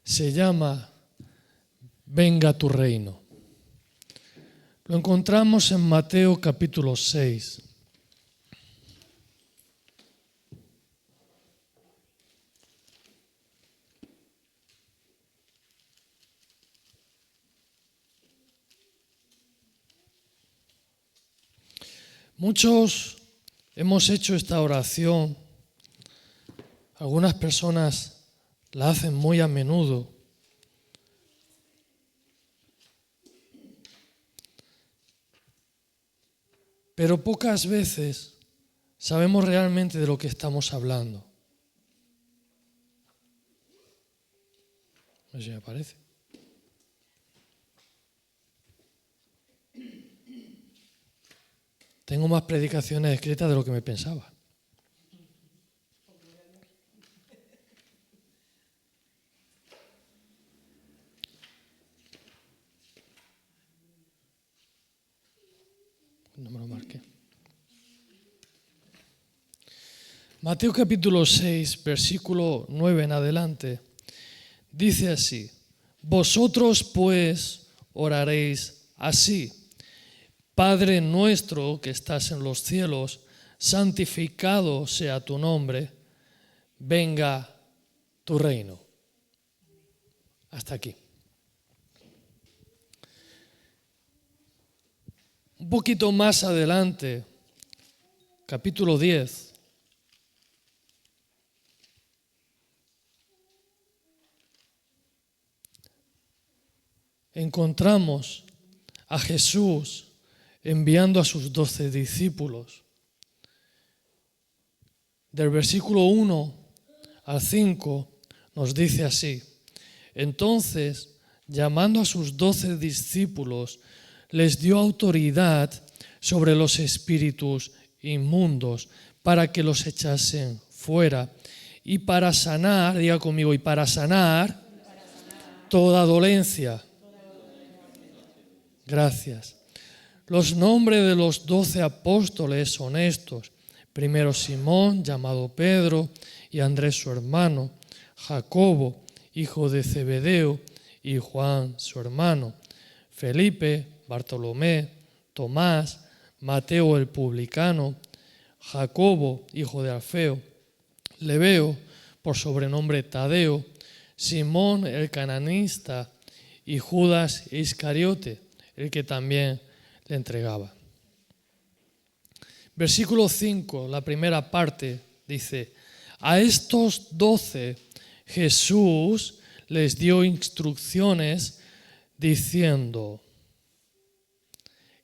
se llama Venga tu reino. Lo encontramos en Mateo capítulo 6. Muchos hemos hecho esta oración. Algunas personas la hacen muy a menudo. Pero pocas veces sabemos realmente de lo que estamos hablando. No sé si me parece. Tengo más predicaciones escritas de lo que me pensaba. No me lo marqué. Mateo capítulo 6, versículo 9 en adelante, dice así: Vosotros pues oraréis así: Padre nuestro que estás en los cielos, santificado sea tu nombre, venga tu reino. Hasta aquí. Un poquito más adelante, capítulo 10. Encontramos a Jesús enviando a sus 12 discípulos. Del versículo 1 al 5 nos dice así: Entonces, llamando a sus 12 discípulos, les dio autoridad sobre los espíritus inmundos para que los echasen fuera y para sanar, diga conmigo, y para sanar toda dolencia. Gracias. Los nombres de los 12 apóstoles son estos: primero Simón, llamado Pedro, y Andrés su hermano, Jacobo, hijo de Zebedeo, y Juan su hermano, Felipe, Bartolomé, Tomás, Mateo el publicano, Jacobo, hijo de Alfeo, Lebeo, por sobrenombre Tadeo, Simón el cananista, y Judas Iscariote, el que también le entregaba. Versículo 5, la primera parte, dice: A estos 12 Jesús les dio instrucciones diciendo.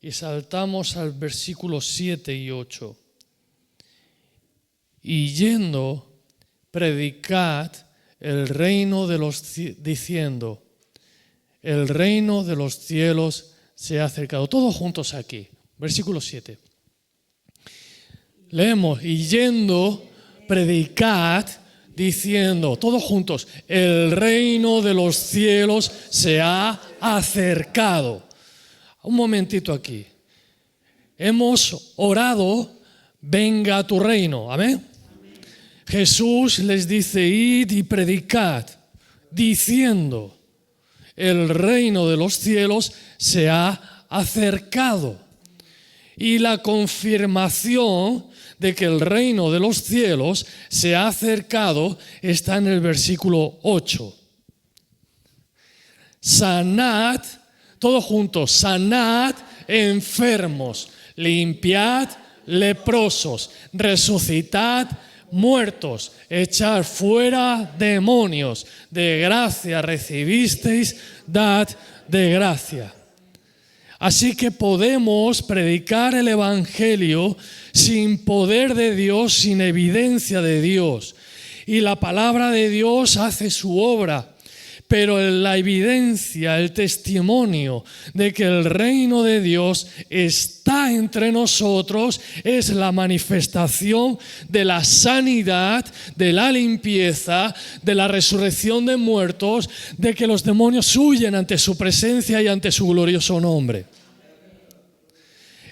Y saltamos al versículo 7 y 8. Y yendo, predicad el reino de los diciendo: el reino de los cielos se ha acercado. Todos juntos aquí. Versículo 7. Leemos: y yendo, predicad diciendo, todos juntos: el reino de los cielos se ha acercado. Un momentito aquí. Hemos orado: venga tu reino. Amén. Jesús les dice: id y predicad, diciendo: el reino de los cielos se ha acercado. Y la confirmación de que el reino de los cielos se ha acercado está en el versículo 8. Sanad, todos juntos, sanad enfermos, limpiad leprosos, resucitad muertos, echar fuera demonios, de gracia recibisteis, dad de gracia. Así que podemos predicar el Evangelio sin poder de Dios, sin evidencia de Dios. Y la palabra de Dios hace su obra. Pero la evidencia, el testimonio de que el reino de Dios está entre nosotros es la manifestación de la sanidad, de la limpieza, de la resurrección de muertos, de que los demonios huyen ante su presencia y ante su glorioso nombre.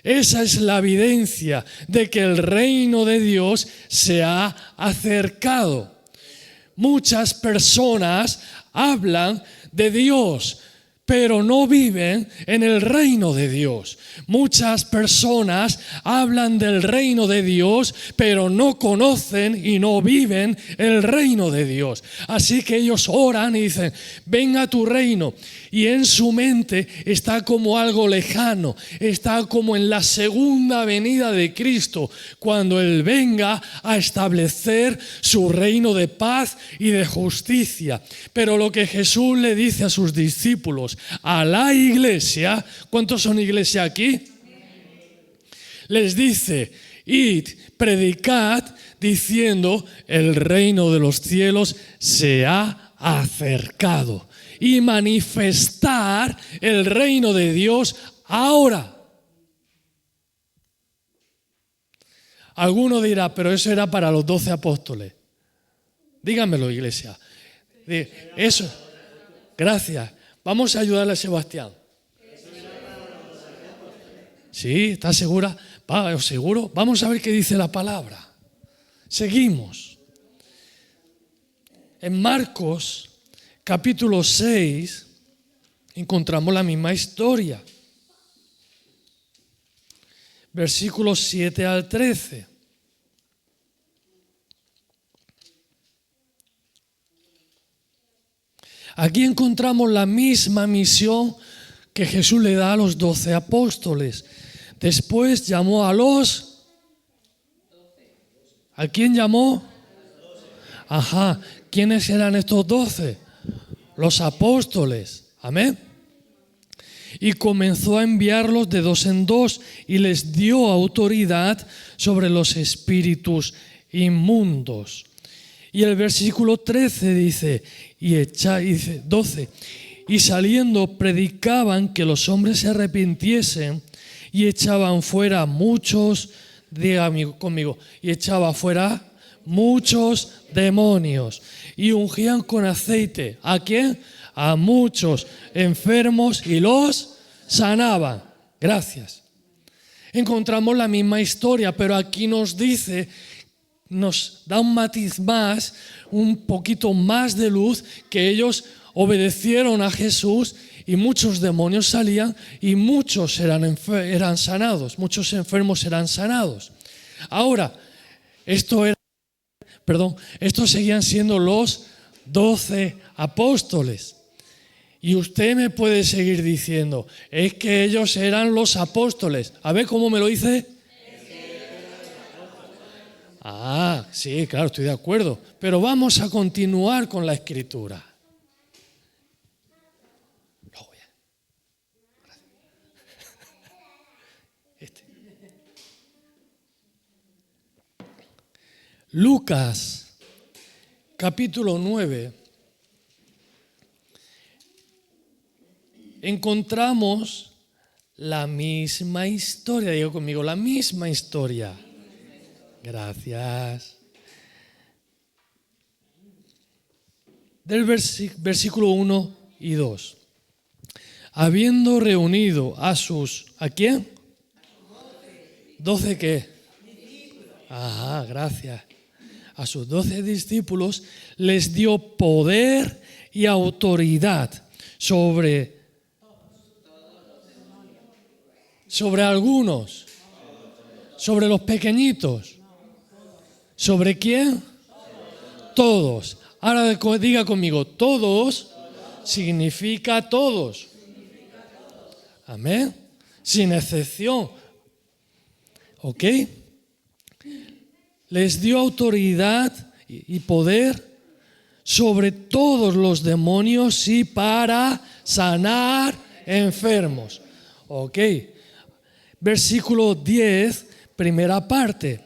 Esa es la evidencia de que el reino de Dios se ha acercado. Muchas personas hablan de Dios, pero no viven en el reino de Dios. Muchas personas hablan del reino de Dios, pero no conocen y no viven el reino de Dios. Así que ellos oran y dicen, venga tu reino. Y en su mente está como algo lejano, está como en la segunda venida de Cristo, cuando Él venga a establecer su reino de paz y de justicia. Pero lo que Jesús le dice a sus discípulos, a la iglesia, ¿cuántos son iglesia aquí? Les dice, id, predicad, diciendo, el reino de los cielos se ha acercado. Y manifestar el reino de Dios ahora. Alguno dirá, pero eso era para los 12 apóstoles. Díganmelo, iglesia. Eso, gracias. Vamos a ayudarle a Sebastián. ¿Sí? ¿Estás segura? ¿Seguro? Vamos a ver qué dice la palabra. Seguimos. En Marcos, capítulo 6, encontramos la misma historia. Versículos 7 al 13. Aquí encontramos la misma misión que Jesús le da a los 12 apóstoles. Después llamó a los... ¿A quién llamó? Ajá. ¿Quiénes eran estos 12? Los apóstoles. Amén. Y comenzó a enviarlos de dos en dos y les dio autoridad sobre los espíritus inmundos. Y el versículo 13 dice, 12, y saliendo predicaban que los hombres se arrepintiesen y echaban fuera muchos, conmigo, y echaba fuera muchos demonios y ungían con aceite. ¿A quién? A muchos enfermos y los sanaban. Gracias. Encontramos la misma historia, pero aquí nos dice, nos da un matiz más, un poquito más de luz, que ellos obedecieron a Jesús y muchos demonios salían y muchos eran sanados, muchos enfermos eran sanados. Ahora, estos seguían siendo los 12 apóstoles. Y usted me puede seguir diciendo, es que ellos eran los apóstoles. A ver cómo me lo dice. Ah, sí, claro, estoy de acuerdo. Pero vamos a continuar con la escritura. Lucas, capítulo 9. Encontramos la misma historia. Digo conmigo, la misma historia. Gracias. Del versículo 1 y 2. Habiendo reunido a sus... ¿A quién? 12 qué. Ajá, gracias. A sus 12 discípulos les dio poder y autoridad sobre algunos, sobre los pequeñitos. ¿Sobre quién? Todos. Ahora diga conmigo, todos significa todos. Amén. Sin excepción. ¿Ok? Les dio autoridad y poder sobre todos los demonios y para sanar enfermos. ¿Ok? Versículo 10, primera parte.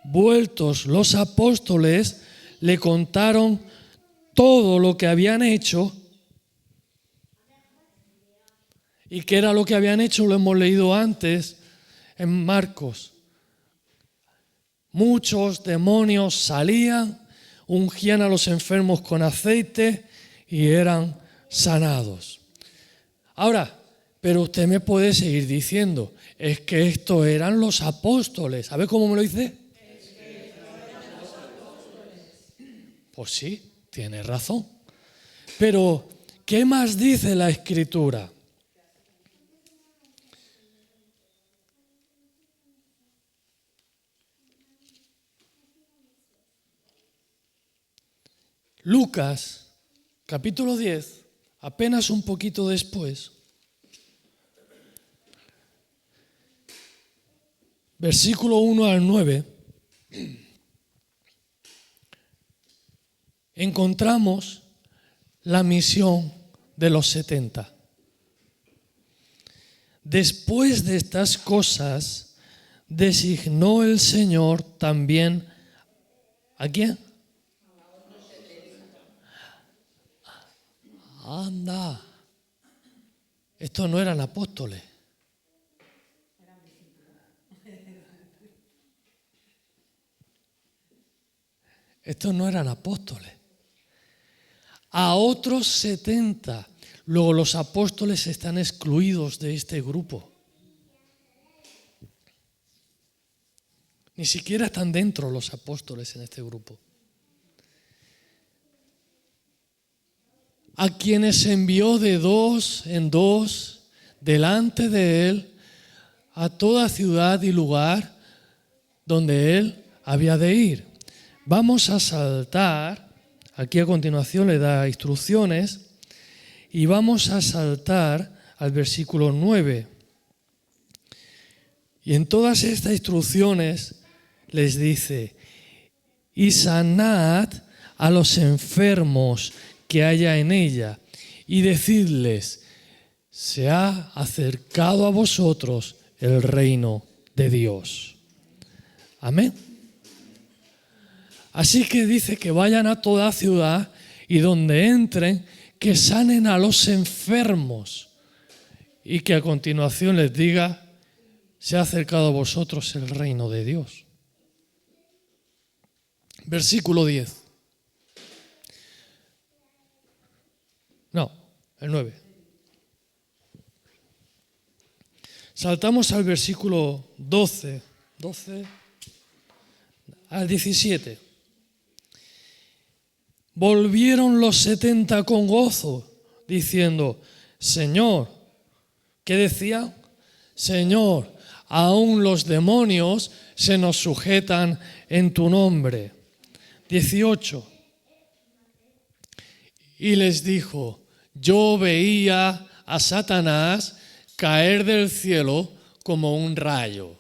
Vueltos los apóstoles, le contaron todo lo que habían hecho. ¿Y qué era lo que habían hecho? Lo hemos leído antes en Marcos. Muchos demonios salían, ungían a los enfermos con aceite y eran sanados. Ahora, pero usted me puede seguir diciendo, es que estos eran los apóstoles. ¿Sabe cómo me lo dice? Pues sí, tiene razón. Pero, ¿qué más dice la Escritura? Lucas, capítulo 10, apenas un poquito después, versículo 1 al 9, encontramos la misión de los 70. Después de estas cosas, designó el Señor también ¿a quién? Anda, estos no eran apóstoles. Estos no eran apóstoles. A otros 70. Luego los apóstoles están excluidos de este grupo. Ni siquiera están dentro los apóstoles en este grupo. A quienes envió de dos en dos delante de él a toda ciudad y lugar donde él había de ir. Vamos a saltar, aquí a continuación le da instrucciones, y vamos a saltar al versículo 9. Y en todas estas instrucciones les dice, y sanad a los enfermos que haya en ella, y decidles, se ha acercado a vosotros el reino de Dios. Amén. Así que dice que vayan a toda ciudad y donde entren, que sanen a los enfermos, y que a continuación les diga, se ha acercado a vosotros el reino de Dios. Versículo 10. No, el 9. Saltamos al versículo 12 al 17. Volvieron los 70 con gozo, diciendo, Señor, ¿qué decía? Señor, aún los demonios se nos sujetan en tu nombre. 18. Y les dijo, yo veía a Satanás caer del cielo como un rayo.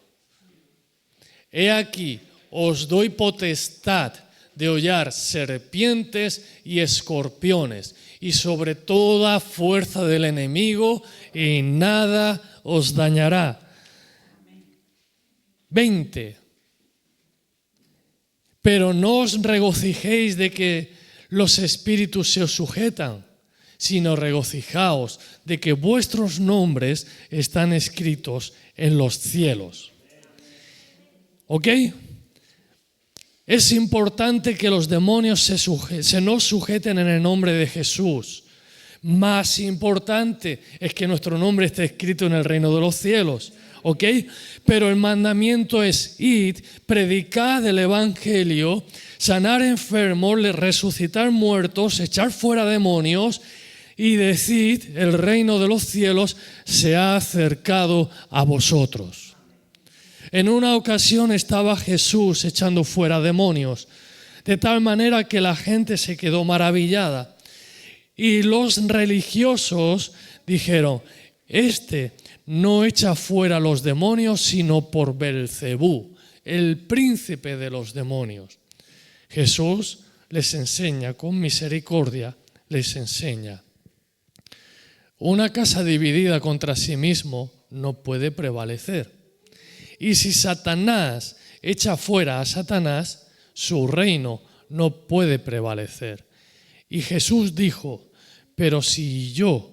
He aquí, os doy potestad de hollar serpientes y escorpiones, y sobre toda fuerza del enemigo, y nada os dañará. 20. Pero no os regocijéis de que los espíritus se os sujetan, sino regocijaos de que vuestros nombres están escritos en los cielos. ¿Ok? Es importante que los demonios se nos sujeten en el nombre de Jesús. Más importante es que nuestro nombre esté escrito en el reino de los cielos. ¿Ok? Pero el mandamiento es id, predicad el evangelio, sanar enfermos, resucitar muertos, echar fuera demonios y decid, el reino de los cielos se ha acercado a vosotros. En una ocasión estaba Jesús echando fuera demonios, de tal manera que la gente se quedó maravillada. Y los religiosos dijeron, este no echa fuera los demonios, sino por Belcebú, el príncipe de los demonios. Jesús les enseña con misericordia, les enseña. Una casa dividida contra sí mismo no puede prevalecer. Y si Satanás echa fuera a Satanás, su reino no puede prevalecer. Y Jesús dijo, pero si yo,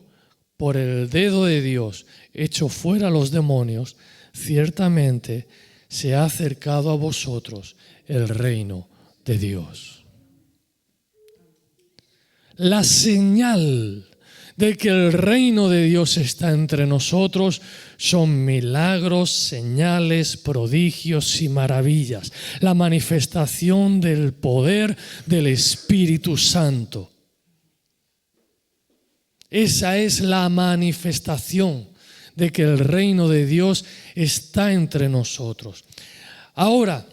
por el dedo de Dios, echo fuera a los demonios, ciertamente se ha acercado a vosotros el reino de Dios. La señal de que el reino de Dios está entre nosotros son milagros, señales, prodigios y maravillas. La manifestación del poder del Espíritu Santo. Esa es la manifestación de que el reino de Dios está entre nosotros. Ahora,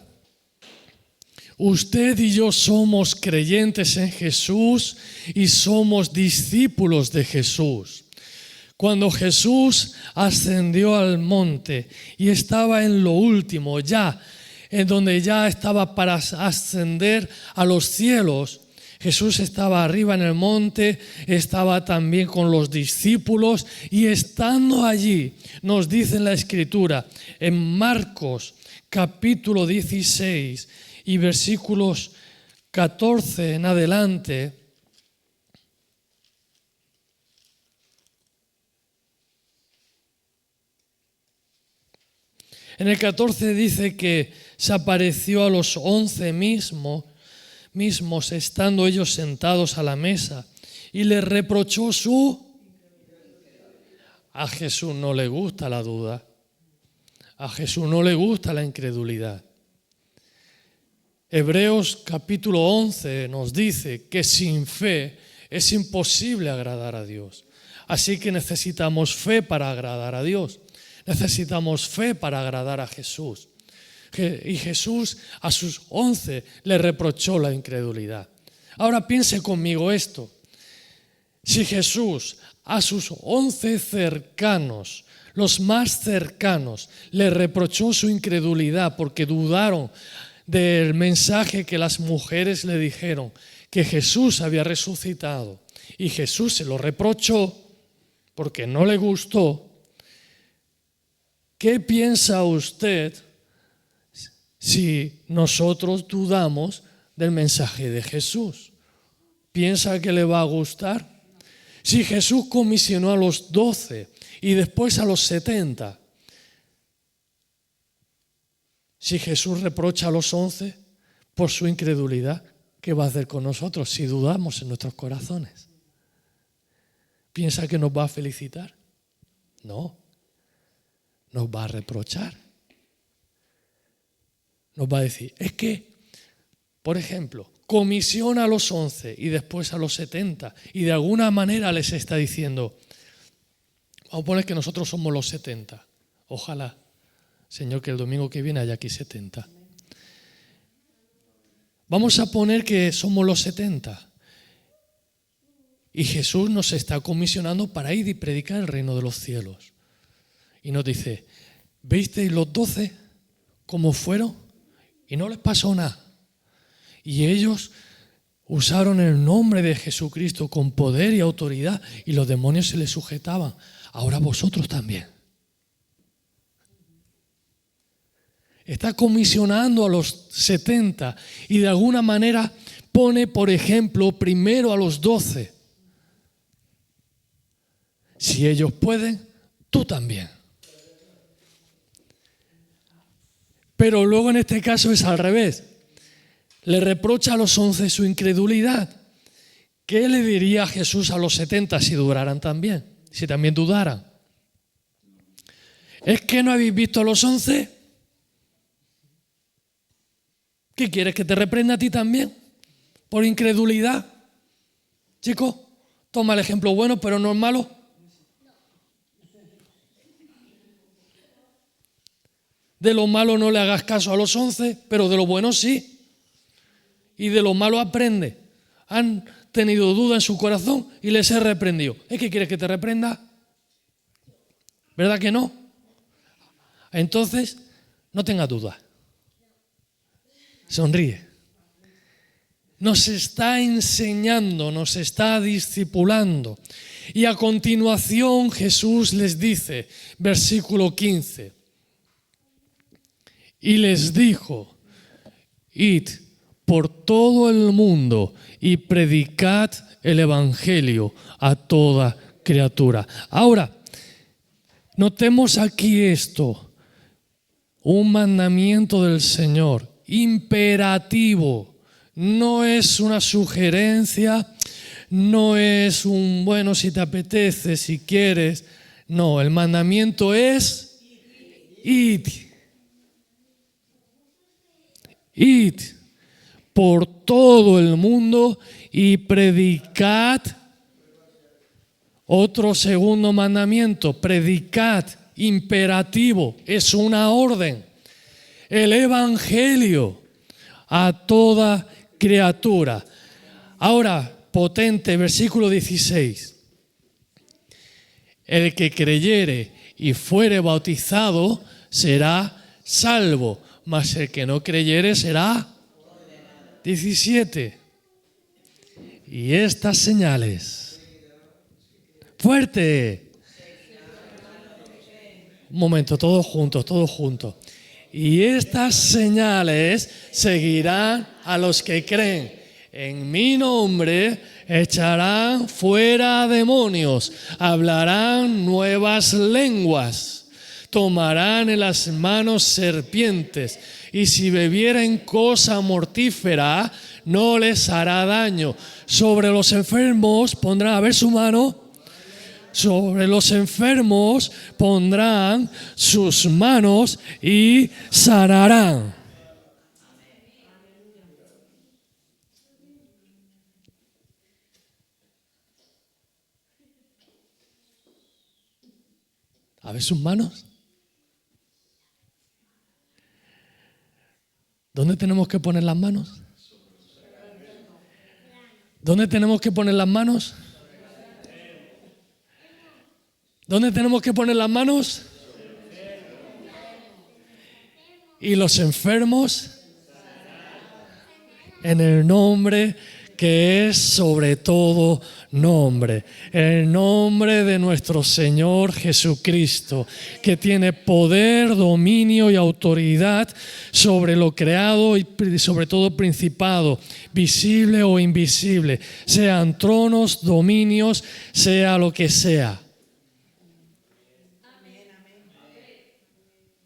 usted y yo somos creyentes en Jesús y somos discípulos de Jesús. Cuando Jesús ascendió al monte y estaba en lo último, ya en donde ya estaba para ascender a los cielos, Jesús estaba arriba en el monte, estaba también con los discípulos y estando allí, nos dice en la Escritura, en Marcos capítulo 16 y versículos 14 en adelante, en el 14 dice que se apareció a los 11 mismos estando ellos sentados a la mesa y les reprochó A Jesús no le gusta la duda, a Jesús no le gusta la incredulidad. Hebreos capítulo 11 nos dice que sin fe es imposible agradar a Dios. Así que necesitamos fe para agradar a Dios. Necesitamos fe para agradar a Jesús. Y Jesús a sus 11 le reprochó la incredulidad. Ahora piense conmigo esto. Si Jesús a sus 11 cercanos, los más cercanos, le reprochó su incredulidad porque dudaron del mensaje que las mujeres le dijeron, que Jesús había resucitado, y Jesús se lo reprochó porque no le gustó, ¿qué piensa usted si nosotros dudamos del mensaje de Jesús? ¿Piensa que le va a gustar? Si Jesús comisionó a los 12 y después a los 70, si Jesús reprocha a los 11 por su incredulidad, ¿qué va a hacer con nosotros si dudamos en nuestros corazones? ¿Piensa que nos va a felicitar? No, nos va a reprochar. Nos va a decir, es que, por ejemplo, comisiona a los 11 y después a los 70 y de alguna manera les está diciendo, vamos a poner que nosotros somos los 70, ojalá, Señor, que el domingo que viene haya aquí 70. Vamos a poner que somos los 70 y Jesús nos está comisionando para ir y predicar el reino de los cielos. Y nos dice, ¿visteis los 12 cómo fueron? Y no les pasó nada. Y ellos usaron el nombre de Jesucristo con poder y autoridad y los demonios se les sujetaban. Ahora vosotros también. Está comisionando a los 70 y de alguna manera pone, por ejemplo, primero a los 12. Si ellos pueden, tú también. Pero luego en este caso es al revés. Le reprocha a los 11 su incredulidad. ¿Qué le diría Jesús a los 70 si duraran también? Si también dudaran. ¿Es que no habéis visto a los 11? ¿Qué quieres, que te reprenda a ti también? ¿Por incredulidad? Chico, toma el ejemplo bueno, pero no el malo. De lo malo no le hagas caso a los 11, pero de lo bueno sí. Y de lo malo aprende. Han tenido duda en su corazón y les he reprendido. ¿Es que quieres que te reprenda? ¿Verdad que no? Entonces, no tengas duda. Sonríe. Nos está enseñando, nos está discipulando. Y a continuación Jesús les dice, versículo 15, y les dijo, id por todo el mundo y predicad el evangelio a toda criatura. Ahora, notemos aquí esto, un mandamiento del Señor, imperativo, no es una sugerencia, no es un bueno si te apetece, si quieres, no, el mandamiento es id. Id por todo el mundo y predicad Otro segundo mandamiento, predicad, imperativo, es una orden. El evangelio a toda criatura. Ahora, potente, versículo 16. El que creyere y fuere bautizado será salvo, mas el que no creyere será 17. Y estas señales. Fuerte. Un momento, todos juntos, todos juntos. Y estas señales seguirán a los que creen. En mi nombre echarán fuera demonios, hablarán nuevas lenguas, tomarán en las manos serpientes, y si bebieren cosa mortífera, no les hará daño. Sobre los enfermos pondrán, a ver su mano. Sobre los enfermos pondrán sus manos y sanarán. A ver sus manos. ¿Dónde tenemos que poner las manos? ¿Dónde tenemos que poner las manos? ¿Dónde tenemos que poner las manos? Y los enfermos en el nombre que es sobre todo nombre, el nombre de nuestro Señor Jesucristo, que tiene poder, dominio y autoridad sobre lo creado y sobre todo principado, visible o invisible, sean tronos, dominios, sea lo que sea.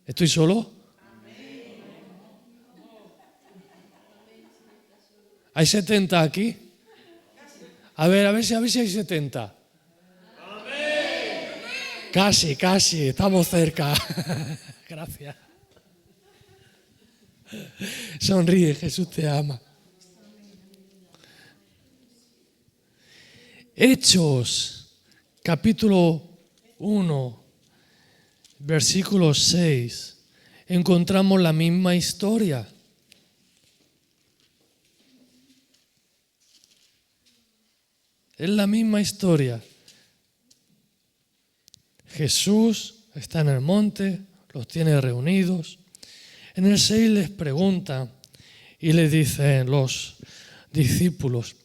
¿Estoy solo? ¿Hay 70 aquí? A ver si hay 70. Casi, estamos cerca. Gracias. Sonríe, Jesús te ama. Hechos, capítulo 1. Versículo 6, encontramos la misma historia. Es la misma historia. Jesús está en el monte, los tiene reunidos. En el 6 les pregunta y les dicen los discípulos.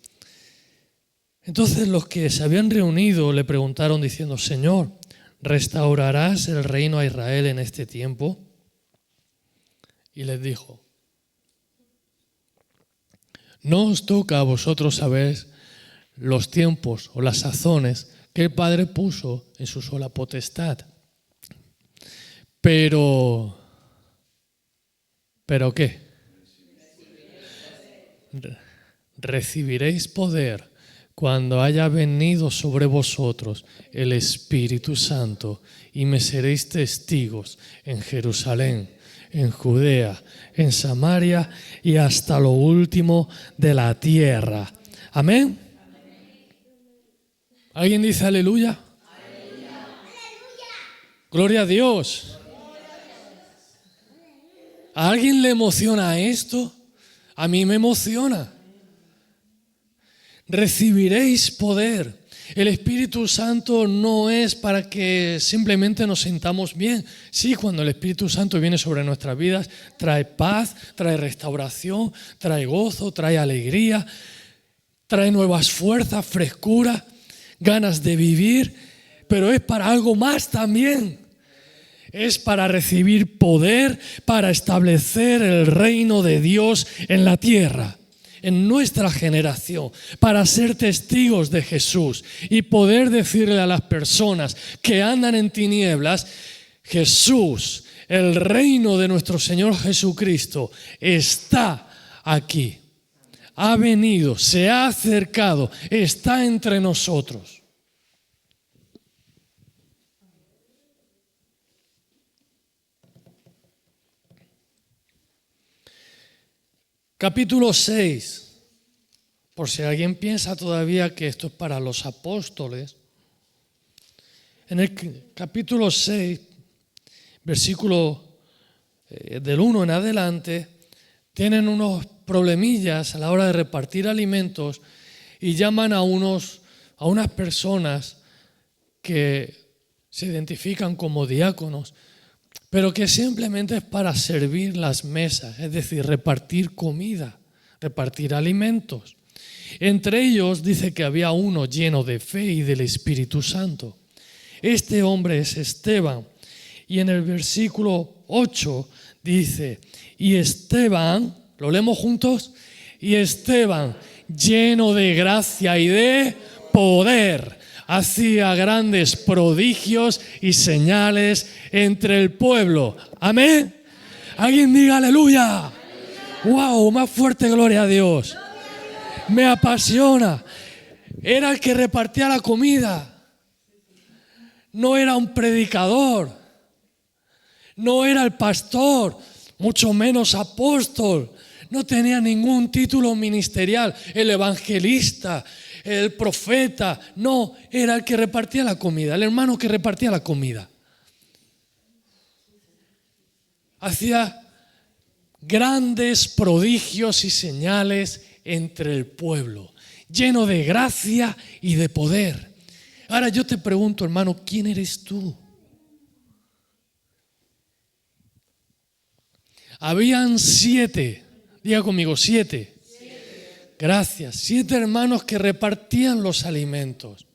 Entonces los que se habían reunido le preguntaron diciendo, Señor, ¿restaurarás el reino a Israel en este tiempo? Y les dijo, no os toca a vosotros saber los tiempos o las sazones que el Padre puso en su sola potestad. ¿Pero qué? Recibiréis poder cuando haya venido sobre vosotros el Espíritu Santo y me seréis testigos en Jerusalén, en Judea, en Samaria y hasta lo último de la tierra. Amén. ¿Alguien dice aleluya? Aleluya. Gloria a Dios. ¿A alguien le emociona esto? A mí me emociona. Recibiréis poder. El Espíritu Santo no es para que simplemente nos sintamos bien. Sí, cuando el Espíritu Santo viene sobre nuestras vidas, trae paz, trae restauración, trae gozo, trae alegría, trae nuevas fuerzas, frescura, ganas de vivir, pero es para algo más también. Es para recibir poder, para establecer el reino de Dios en la tierra, en nuestra generación, para ser testigos de Jesús y poder decirle a las personas que andan en tinieblas, Jesús, el reino de nuestro Señor Jesucristo, está aquí. Ha venido, se ha acercado, está entre nosotros. Capítulo 6. Por si alguien piensa todavía que esto es para los apóstoles, En el capítulo 6, versículo del 1 en adelante, tienen unos problemillas a la hora de repartir alimentos y llaman a unas personas que se identifican como diáconos, pero que simplemente es para servir las mesas, es decir, repartir comida, repartir alimentos. Entre ellos dice que había uno lleno de fe y del Espíritu Santo. Este hombre es Esteban. Y en el versículo 8 dice, y Esteban, ¿lo leemos juntos? Y Esteban, lleno de gracia y de poder, hacía grandes prodigios y señales entre el pueblo. Amén. Alguien diga aleluya. Wow, más fuerte, gloria a Dios. Me apasiona. Era el que repartía la comida. No era un predicador. No era el pastor, mucho menos apóstol. No tenía ningún título ministerial. El evangelista, el profeta. No, era el que repartía la comida, el hermano que repartía la comida. Hacía grandes prodigios y señales entre el pueblo, lleno de gracia y de poder. Ahora yo te pregunto, hermano, ¿quién eres tú? Habían 7, diga conmigo, 7. Gracias, 7 hermanos que repartían los alimentos.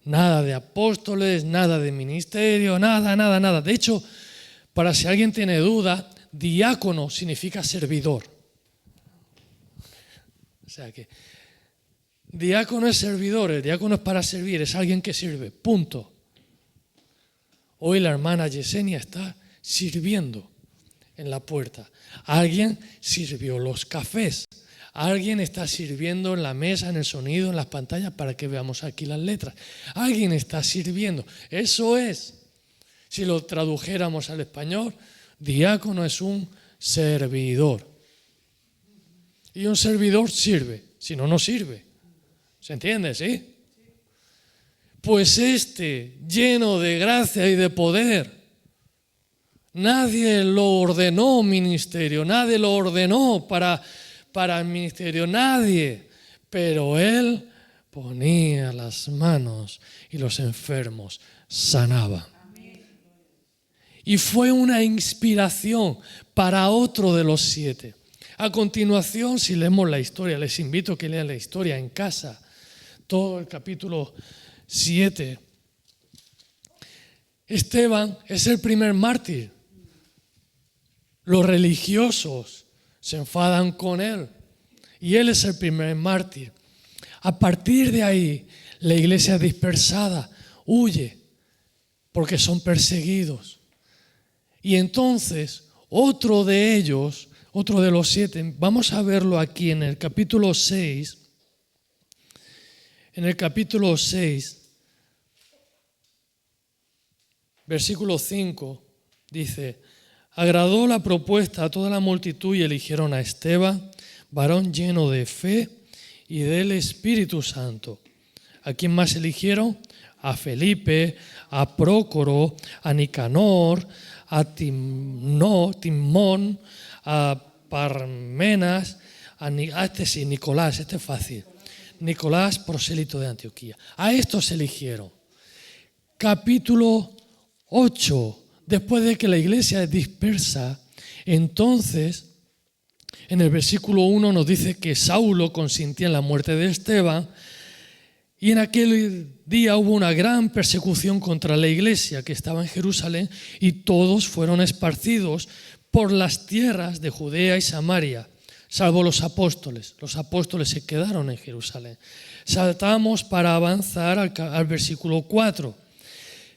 Nada de apóstoles, nada de ministerio, nada. De hecho, para si alguien tiene duda, diácono significa servidor. O sea que diácono es servidor, el diácono es para servir, es alguien que sirve, punto. Hoy la hermana Yesenia está sirviendo en la puerta. Alguien sirvió los cafés. Alguien está sirviendo en la mesa, en el sonido, en las pantallas para que veamos aquí las letras. Alguien está sirviendo. Eso es. Si lo tradujéramos al español, diácono es un servidor. Y un servidor sirve, si no, no sirve. ¿Se entiende, sí? Pues lleno de gracia y de poder, nadie lo ordenó ministerio, nadie lo ordenó para el ministerio, nadie. Pero él ponía las manos y los enfermos sanaban. Y fue una inspiración para otro de los 7. A continuación, si leemos la historia, les invito a que lean la historia en casa, todo el capítulo 7. Esteban es el primer mártir. Los religiosos se enfadan con él y él es el primer mártir. A partir de ahí, la iglesia dispersada huye porque son perseguidos. Y entonces, otro de ellos, otro de los 7, vamos a verlo aquí en el capítulo 6. En el capítulo 6, versículo 5, dice: agradó la propuesta a toda la multitud y eligieron a Esteban, varón lleno de fe y del Espíritu Santo. ¿A quién más eligieron? A Felipe, a Prócoro, a Nicanor, a Timón, a Parmenas, Nicolás, este es fácil. Nicolás, prosélito de Antioquía. A estos eligieron. Capítulo 8. Después de que la iglesia es dispersa, entonces, en el versículo 1 nos dice que Saulo consintía en la muerte de Esteban, y en aquel día hubo una gran persecución contra la iglesia que estaba en Jerusalén, y todos fueron esparcidos por las tierras de Judea y Samaria, salvo los apóstoles. Los apóstoles se quedaron en Jerusalén. Saltamos para avanzar al versículo 4.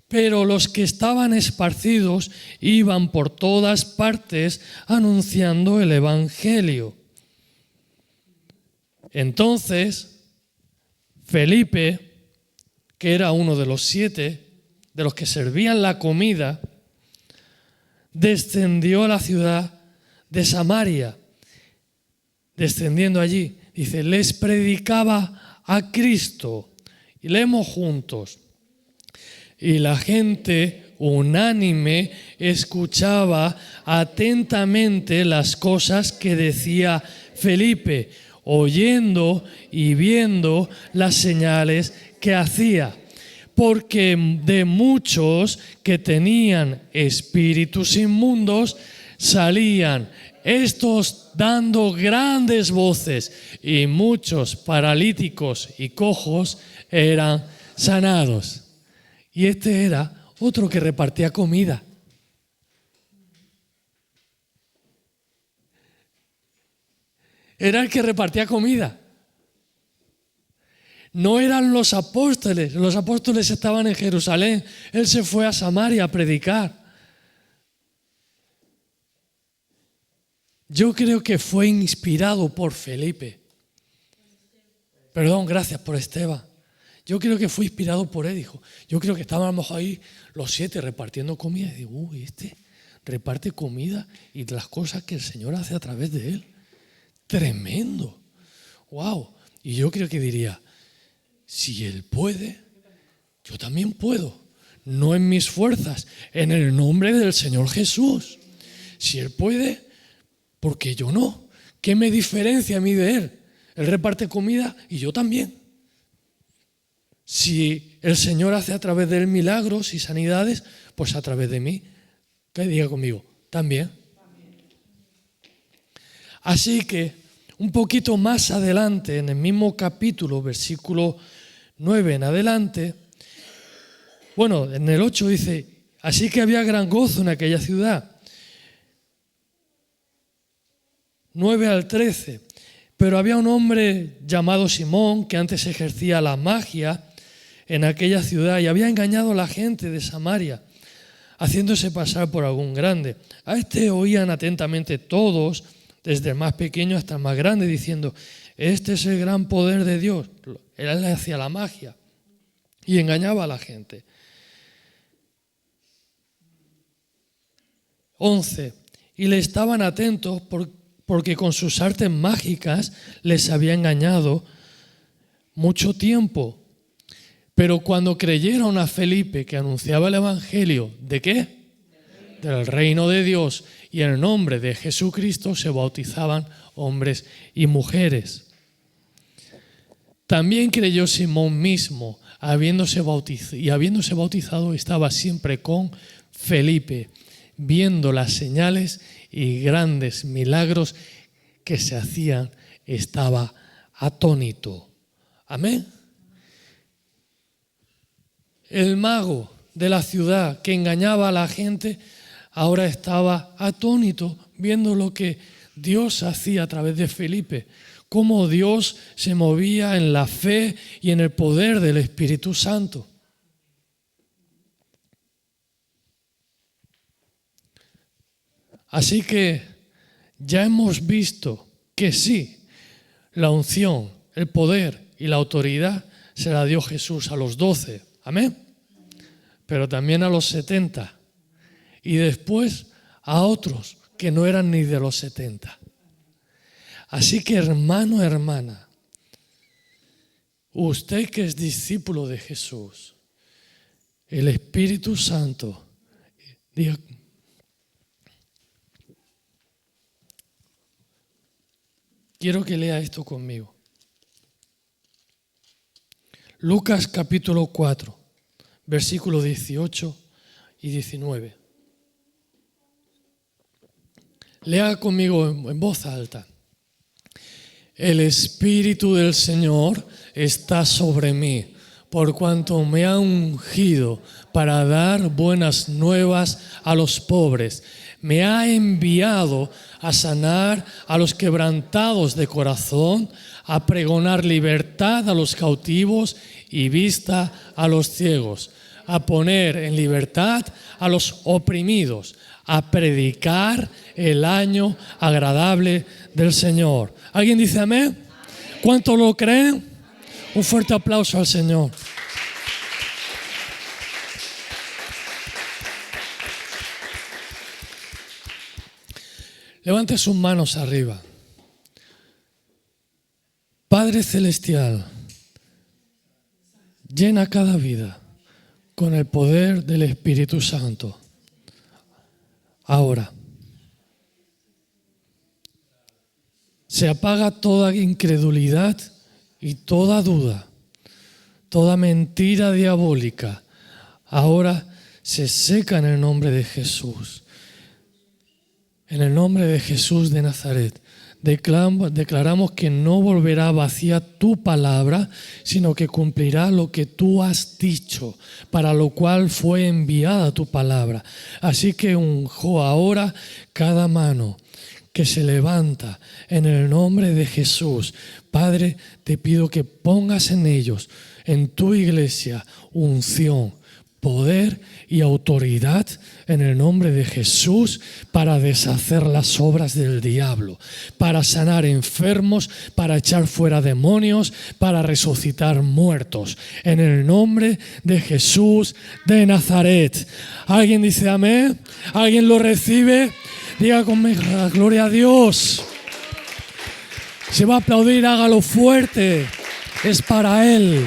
Pero los que estaban esparcidos iban por todas partes anunciando el evangelio. Entonces, Felipe, que era uno de los 7, de los que servían la comida, descendió a la ciudad de Samaria. Descendiendo allí, dice, les predicaba a Cristo. Y leemos juntos. Y la gente unánime escuchaba atentamente las cosas que decía Felipe, oyendo y viendo las señales que hacía. Porque de muchos que tenían espíritus inmundos salían estos dando grandes voces, y muchos paralíticos y cojos eran sanados. Y este era otro que repartía comida. Era el que repartía comida. No eran los apóstoles estaban en Jerusalén, él se fue a Samaria a predicar. Yo creo que fue inspirado por Felipe. Perdón, gracias por Esteban. Yo creo que fue inspirado por él, dijo. Yo creo que estábamos ahí los 7 repartiendo comida y digo, este reparte comida y las cosas que el Señor hace a través de él. Tremendo. Wow. Y yo creo que diría, si él puede, yo también puedo. No en mis fuerzas, en el nombre del Señor Jesús. Si él puede, ¿por qué yo no? ¿Qué me diferencia a mí de él? Él reparte comida y yo también. Si el Señor hace a través de él milagros y sanidades, pues a través de mí, ¿qué diga conmigo? También. Así que un poquito más adelante, en el mismo capítulo, versículo 9 en adelante, bueno, en el 8 dice, así que había gran gozo en aquella ciudad. 9 al 13, pero había un hombre llamado Simón que antes ejercía la magia en aquella ciudad y había engañado a la gente de Samaria, haciéndose pasar por algún grande. A este oían atentamente todos, desde el más pequeño hasta el más grande, diciendo, este es el gran poder de Dios. Él le hacía la magia y engañaba a la gente. 11. Y le estaban atentos porque con sus artes mágicas les había engañado mucho tiempo. Pero cuando creyeron a Felipe que anunciaba el evangelio, ¿de qué? Del reino de Dios, y en el nombre de Jesucristo se bautizaban hombres y mujeres. También creyó Simón mismo, habiéndose bautizado estaba siempre con Felipe, viendo las señales y grandes milagros que se hacían, estaba atónito. Amén. El mago de la ciudad que engañaba a la gente ahora estaba atónito viendo lo que Dios hacía a través de Felipe, cómo Dios se movía en la fe y en el poder del Espíritu Santo. Así que ya hemos visto que sí, la unción, el poder y la autoridad se la dio Jesús a los 12. Amén. Pero también a los 70. Y después a otros que no eran ni de los 70. Así que hermano, hermana, usted que es discípulo de Jesús, el Espíritu Santo, diga, quiero que lea esto conmigo. Lucas capítulo 4, versículos 18 y 19. Lea conmigo en voz alta. El Espíritu del Señor está sobre mí, por cuanto me ha ungido para dar buenas nuevas a los pobres. Me ha enviado a sanar a los quebrantados de corazón, a pregonar libertad a los cautivos y vista a los ciegos, a poner en libertad a los oprimidos, a predicar el año agradable del Señor. ¿Alguien dice amén? ¿Cuánto lo creen? Un fuerte aplauso al Señor. Levante sus manos arriba. Padre Celestial, llena cada vida con el poder del Espíritu Santo. Ahora, se apaga toda incredulidad y toda duda, toda mentira diabólica. Ahora se seca en el nombre de Jesús. En el nombre de Jesús de Nazaret, declaramos que no volverá vacía tu palabra, sino que cumplirá lo que tú has dicho, para lo cual fue enviada tu palabra. Así que unjo ahora cada mano que se levanta en el nombre de Jesús. Padre, te pido que pongas en ellos, en tu iglesia, unción, poder y autoridad en el nombre de Jesús para deshacer las obras del diablo, para sanar enfermos, para echar fuera demonios, para resucitar muertos. En el nombre de Jesús de Nazaret. ¿Alguien dice amén? ¿Alguien lo recibe? Diga conmigo, gloria a Dios. Si va a aplaudir, hágalo fuerte. Es para Él.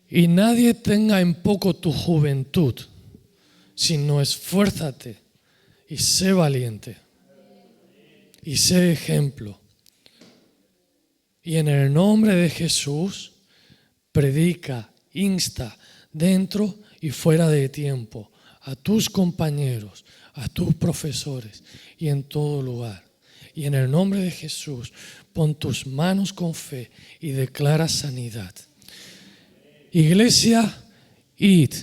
Y nadie tenga en poco tu juventud, sino esfuérzate y sé valiente y sé ejemplo. Y en el nombre de Jesús, predica, insta dentro y fuera de tiempo a tus compañeros, a tus profesores y en todo lugar. Y en el nombre de Jesús, pon tus manos con fe y declara sanidad. Iglesia, id,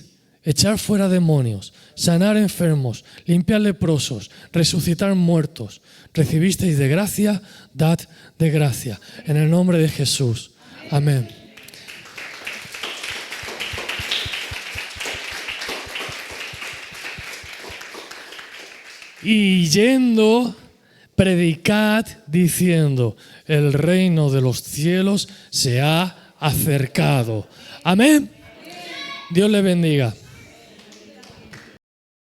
echar fuera demonios, sanar enfermos, limpiar leprosos, resucitar muertos. Recibisteis de gracia, dad de gracia. En el nombre de Jesús. Amén. Y yendo, predicad diciendo, el reino de los cielos se ha acercado. Amén. Dios le bendiga.